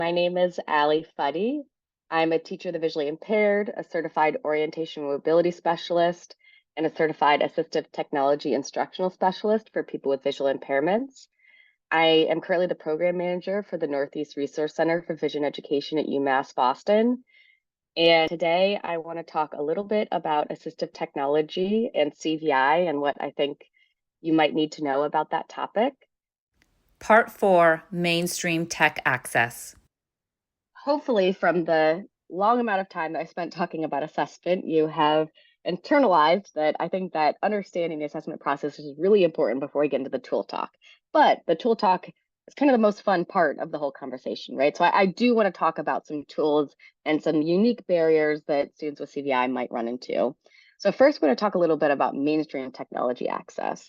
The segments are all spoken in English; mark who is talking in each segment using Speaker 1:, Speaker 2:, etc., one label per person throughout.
Speaker 1: My name is Allie Futty. I'm a teacher of the visually impaired, a certified orientation and mobility specialist, and a certified assistive technology instructional specialist for people with visual impairments. I am currently the program manager for the Northeast Resource Center for Vision Education at UMass Boston. And today I want to talk a little bit about assistive technology and CVI and what I think you might need to know about that topic.
Speaker 2: Part 4, Mainstream Tech Access.
Speaker 1: Hopefully, from the long amount of time that I spent talking about assessment, you have internalized that I think that understanding the assessment process is really important before we get into the tool talk. But the tool talk is kind of the most fun part of the whole conversation, right? So I do want to talk about some tools and some unique barriers that students with CVI might run into. So first, we're going to talk a little bit about mainstream technology access.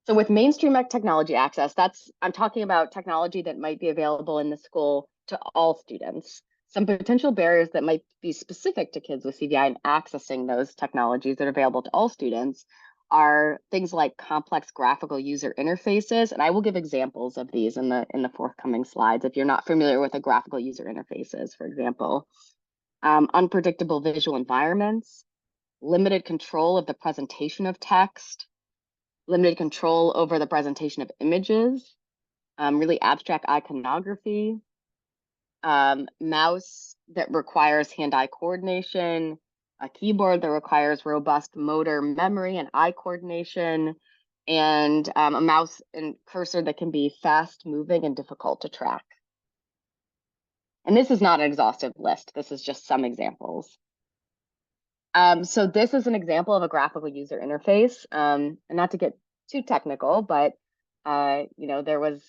Speaker 1: So with mainstream technology access, I'm talking about technology that might be available in the school to all students. Some potential barriers that might be specific to kids with CVI and accessing those technologies that are available to all students are things like complex graphical user interfaces. And I will give examples of these in the forthcoming slides if you're not familiar with the graphical user interfaces, for example. Unpredictable visual environments, limited control of the presentation of text, limited control over the presentation of images, really abstract iconography, mouse that requires hand-eye coordination, a keyboard that requires robust motor memory and eye coordination, and a mouse and cursor that can be fast-moving and difficult to track. And this is not an exhaustive list. This is just some examples. So this is an example of a graphical user interface. And not to get too technical, but there was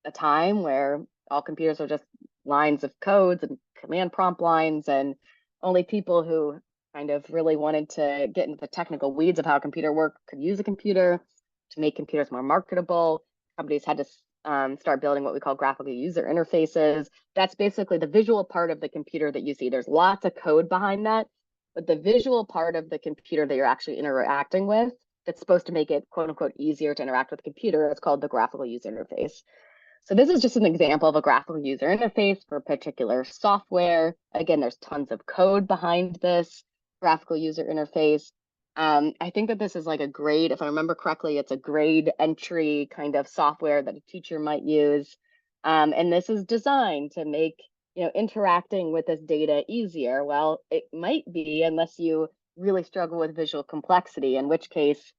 Speaker 1: a time where all computers were just lines of codes and command prompt lines, and only people who kind of really wanted to get into the technical weeds of how a computer worked could use a computer. To make computers more marketable, companies had to start building what we call graphical user interfaces. That's basically the visual part of the computer that you see. There's lots of code behind that, but the visual part of the computer that you're actually interacting with that's supposed to make it quote unquote easier to interact with the computer is called the graphical user interface. So this is just an example of a graphical user interface for a particular software. Again, there's tons of code behind this graphical user interface. I think that this is like a grade, if I remember correctly, it's a grade entry kind of software that a teacher might use. And this is designed to make interacting with this data easier. Well, it might be unless you really struggle with visual complexity, in which case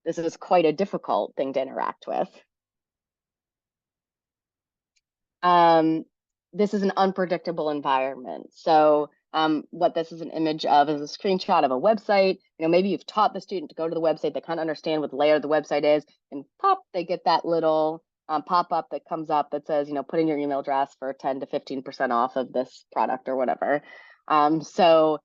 Speaker 1: this is quite a difficult thing to interact with. This is an unpredictable environment. So what this is an image of is a screenshot of a website. Maybe you've taught the student to go to the website, they kind of understand what the layout of the website is, and pop, they get that little pop-up that comes up that says, put in your email address for 10 to 15% off of this product or whatever. So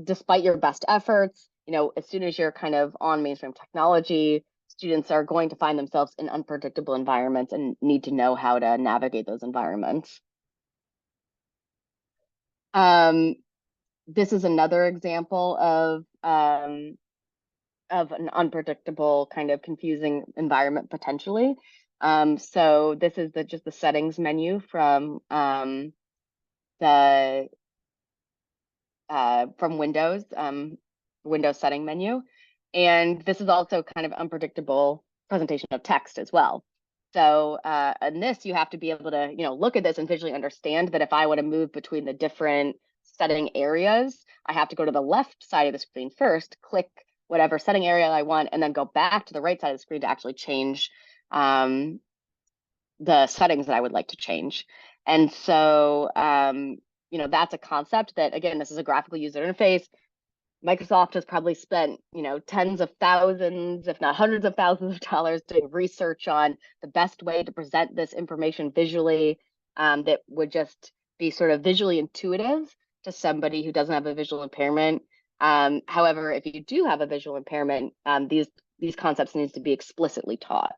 Speaker 1: despite your best efforts, as soon as you're kind of on mainstream technology, students are going to find themselves in unpredictable environments and need to know how to navigate those environments. This is another example of an unpredictable kind of confusing environment potentially. So this is just the settings menu from Windows, Windows setting menu. And this is also kind of unpredictable presentation of text as well. So in this, you have to be able to, look at this and visually understand that if I want to move between the different setting areas, I have to go to the left side of the screen first, click whatever setting area I want, and then go back to the right side of the screen to actually change the settings that I would like to change. And so, that's a concept that, again, this is a graphical user interface. Microsoft has probably spent, tens of thousands, if not hundreds of thousands of dollars doing research on the best way to present this information visually that would just be sort of visually intuitive to somebody who doesn't have a visual impairment. However, if you do have a visual impairment, these concepts need to be explicitly taught.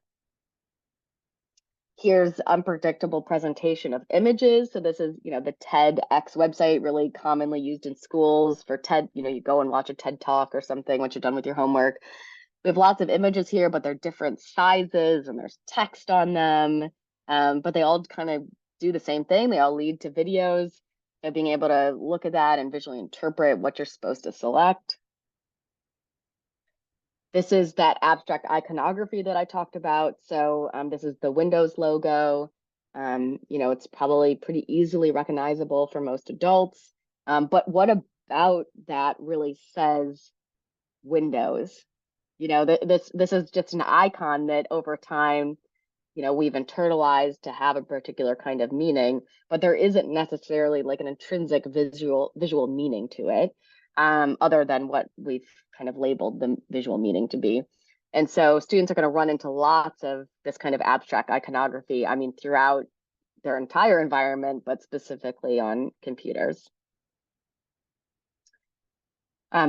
Speaker 1: Here's unpredictable presentation of images. So this is, the TEDx website, really commonly used in schools for TED. You go and watch a TED talk or something once you're done with your homework. We have lots of images here, but they're different sizes and there's text on them. but they all kind of do the same thing. They all lead to videos. So being able to look at that and visually interpret what you're supposed to select. This is that abstract iconography that I talked about. So this is the Windows logo. It's probably pretty easily recognizable for most adults. But what about that really says Windows? This is just an icon that over time, we've internalized to have a particular kind of meaning, but there isn't necessarily like an intrinsic visual meaning to it, other than what we've kind of labeled the visual meaning to be. And so students are going to run into lots of this kind of abstract iconography, throughout their entire environment, but specifically on computers.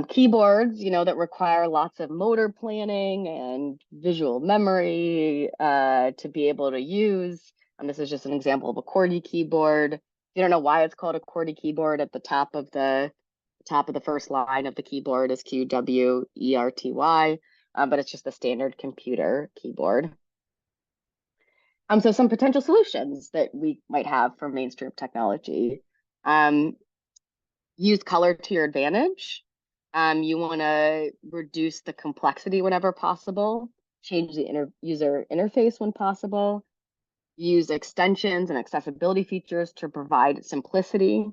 Speaker 1: Keyboards, that require lots of motor planning and visual memory to be able to use. This is just an example of a QWERTY keyboard. If you don't know why it's called a QWERTY keyboard, at the top of the first line of the keyboard is QWERTY, but it's just a standard computer keyboard. So some potential solutions that we might have for mainstream technology. Use color to your advantage. You want to reduce the complexity whenever possible, change the user interface when possible, use extensions and accessibility features to provide simplicity,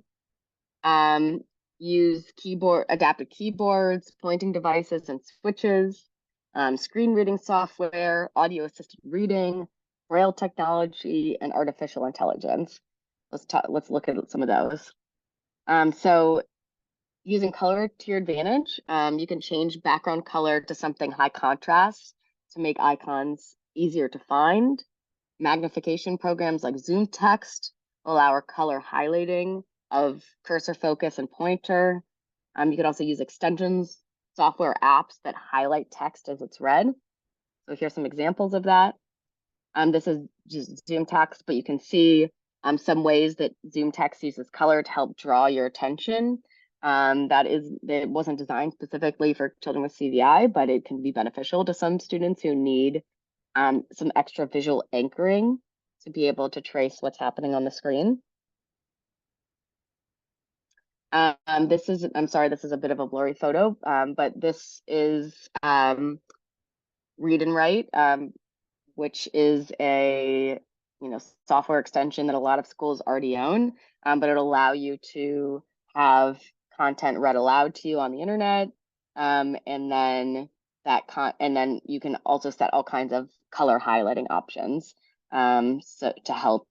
Speaker 1: use adaptive keyboards, pointing devices and switches, screen reading software, audio assisted reading, braille technology, and artificial intelligence. Let's look at some of those. So using color to your advantage, you can change background color to something high contrast to make icons easier to find. Magnification programs like zoom text allow color highlighting of cursor focus and pointer. You can also use extensions, software apps that highlight text as it's read. So here's some examples of that. This is just zoom text, but you can see some ways that zoom text uses color to help draw your attention. That wasn't designed specifically for children with CVI, but it can be beneficial to some students who need some extra visual anchoring to be able to trace what's happening on the screen. I'm sorry, this is a bit of a blurry photo, but this is Read and Write, which is a software extension that a lot of schools already own, but it'll allow you to have content read aloud to you on the internet, and then you can also set all kinds of color highlighting options, so to help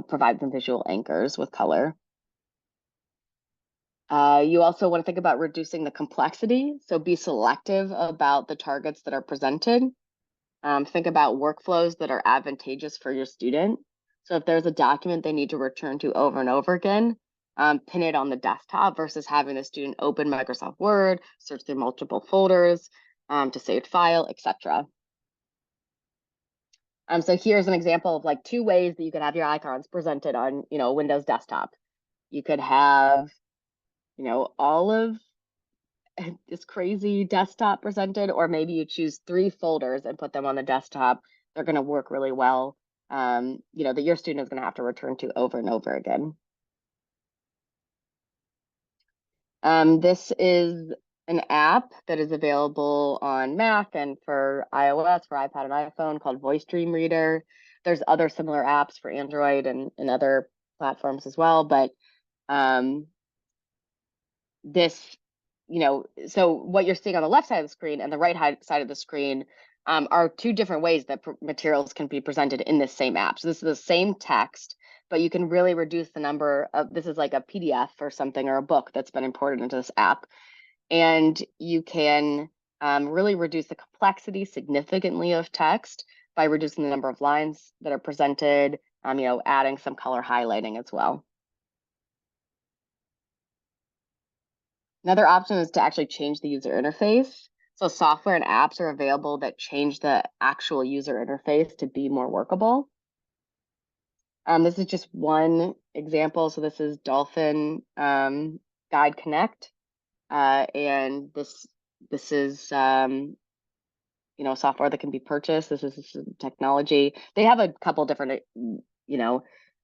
Speaker 1: provide some visual anchors with color. You also want to think about reducing the complexity, so be selective about the targets that are presented. Think about workflows that are advantageous for your student. So if there's a document they need to return to over and over again, pin it on the desktop versus having the student open Microsoft Word, search through multiple folders to save file, etc. So here's an example of like 2 ways that you could have your icons presented on Windows desktop. You could have all of this crazy desktop presented, or maybe you choose 3 folders and put them on the desktop. They're going to work really well, that your student is going to have to return to over and over again. This is an app that is available on Mac and for iOS, for iPad and iPhone, called Voice Dream Reader. There's other similar apps for Android and other platforms as well, but this, so what you're seeing on the left side of the screen and the right side of the screen are 2 different ways that materials can be presented in this same app. So this is the same text, but you can really reduce the number of, this is like a PDF or something, or a book that's been imported into this app. And you can really reduce the complexity significantly of text by reducing the number of lines that are presented, adding some color highlighting as well. Another option is to actually change the user interface. So software and apps are available that change the actual user interface to be more workable. This is just one example. So this is Dolphin Guide Connect, and this is software that can be purchased. This is technology. They have a couple different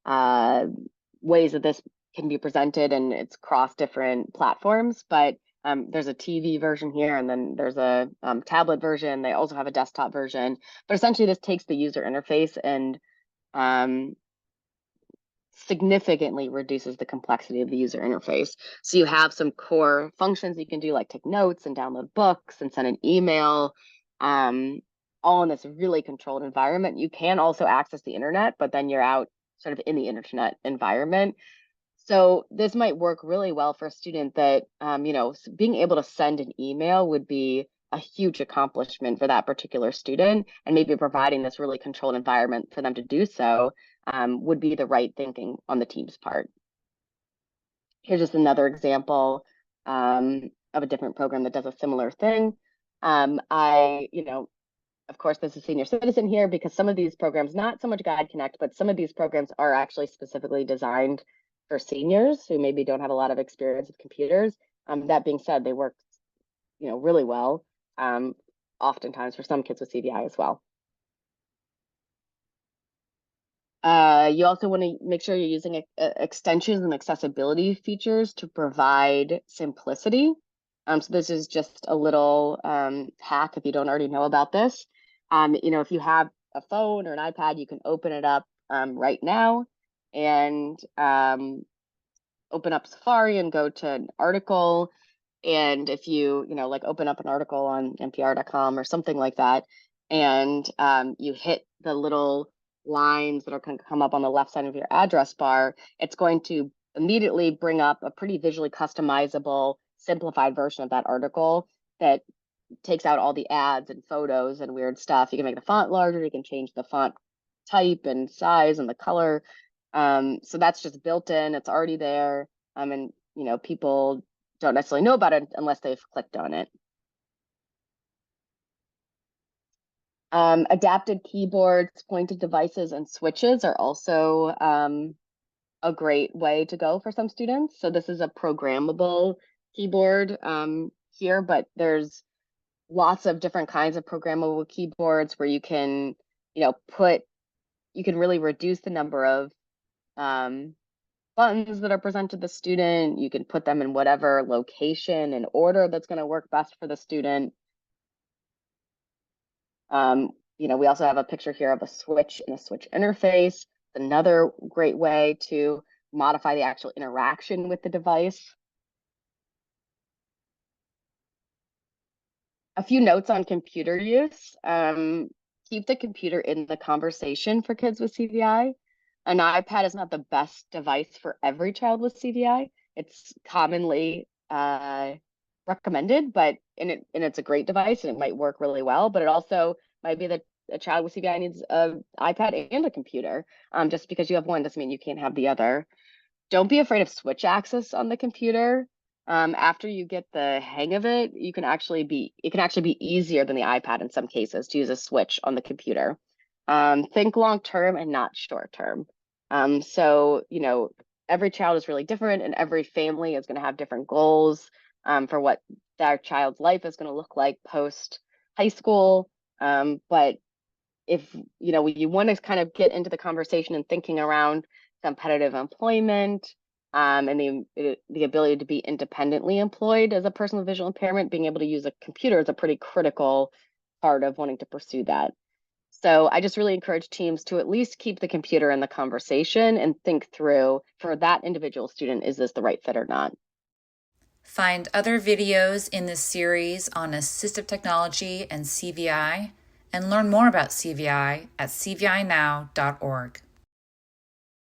Speaker 1: uh, ways that this can be presented, and it's cross different platforms. But there's a TV version here, and then there's a tablet version. They also have a desktop version. But essentially, this takes the user interface and significantly reduces the complexity of the user interface. So you have some core functions you can do, like take notes and download books and send an email, all in this really controlled environment. You can also access the internet, but then you're out sort of in the internet environment. So this might work really well for a student that, being able to send an email would be a huge accomplishment for that particular student, and maybe providing this really controlled environment for them to do so would be the right thinking on the team's part. Here's just another example of a different program that does a similar thing. Of course, this is senior citizen here, because some of these programs, not so much Guide Connect, but some of these programs are actually specifically designed for seniors who maybe don't have a lot of experience with computers. That being said, they work, really well, oftentimes for some kids with CVI as well. You also want to make sure you're using extensions and accessibility features to provide simplicity. So this is just a little hack if you don't already know about this. If you have a phone or an iPad, you can open it up right now and open up Safari and go to an article. And if you, like open up an article on npr.com or something like that, and you hit the little lines that are going to come up on the left side of your address bar, it's going to immediately bring up a pretty visually customizable, simplified version of that article that takes out all the ads and photos and weird stuff. You can make the font larger, you can change the font type and size and the color. So that's just built in, it's already there. And people don't necessarily know about it unless they've clicked on it. Adapted keyboards, pointed devices, and switches are also a great way to go for some students. So this is a programmable keyboard here, but there's lots of different kinds of programmable keyboards where you can, you can really reduce the number of buttons that are presented to the student. You can put them in whatever location and order that's going to work best for the student. We also have a picture here of a switch and a switch interface. Another great way to modify the actual interaction with the device. A few notes on computer use. Keep the computer in the conversation for kids with CVI. An iPad is not the best device for every child with CVI. It's commonly recommended, but it's a great device and it might work really well, but it also might be that a child with CVI needs an iPad and a computer. Just because you have one doesn't mean you can't have the other. Don't be afraid of switch access on the computer. After you get the hang of it, it can actually be easier than the iPad in some cases to use a switch on the computer. Think long term and not short term. So every child is really different, and every family is going to have different goals for what their child's life is going to look like post high school. But if you want to kind of get into the conversation and thinking around competitive employment, and the ability to be independently employed as a person with visual impairment, being able to use a computer is a pretty critical part of wanting to pursue that. So I just really encourage teams to at least keep the computer in the conversation and think through, for that individual student, is this the right fit or not?
Speaker 2: Find other videos in this series on assistive technology and CVI, and learn more about CVI at cvinow.org.